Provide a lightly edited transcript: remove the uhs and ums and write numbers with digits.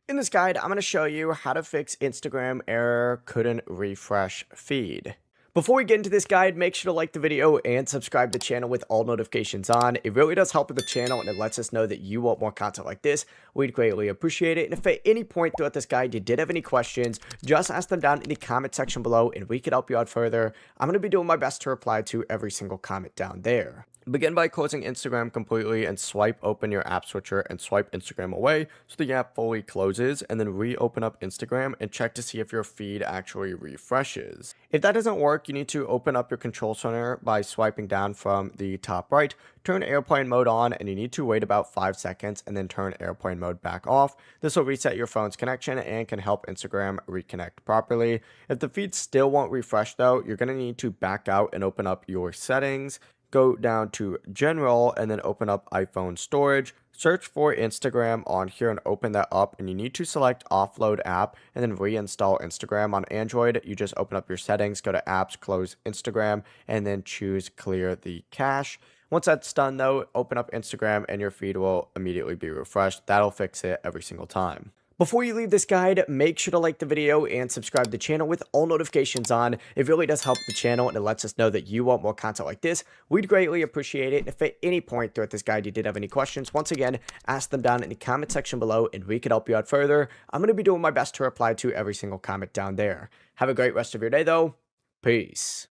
In this guide, I'm going to show you how to fix Instagram error couldn't refresh feed. Before we get into this guide, make sure to like the video and subscribe to the channel with all notifications on. It really does help with the channel and it lets us know that you want more content like this. We'd greatly appreciate it. And if at any point throughout this guide you did have any questions, just ask them down in the comment section below and we could help you out further. I'm going to be doing my best to reply to every single comment down there. Begin by closing Instagram completely and swipe open your app switcher and swipe Instagram away so the app fully closes, and then reopen up Instagram and check to see if your feed actually refreshes. If that doesn't work, you need to open up your control center by swiping down from the top right, turn airplane mode on, and you need to wait about 5 seconds and then turn airplane mode back off. This will reset your phone's connection and can help Instagram reconnect properly. If the feed still won't refresh though, you're going to need to back out and open up your settings. Go down to general and then open up iPhone storage. Search for Instagram on here and open that up, and you need to select offload app and then reinstall Instagram. On Android, you just open up your settings, go to apps, close Instagram, and then choose clear the cache. Once that's done though, open up Instagram and your feed will immediately be refreshed. That'll fix it every single time. Before you leave this guide, make sure to like the video and subscribe to the channel with all notifications on. It really does help the channel and it lets us know that you want more content like this. We'd greatly appreciate it. If at any point throughout this guide you did have any questions, once again, ask them down in the comment section below and we could help you out further. I'm going to be doing my best to reply to every single comment down there. Have a great rest of your day though. Peace.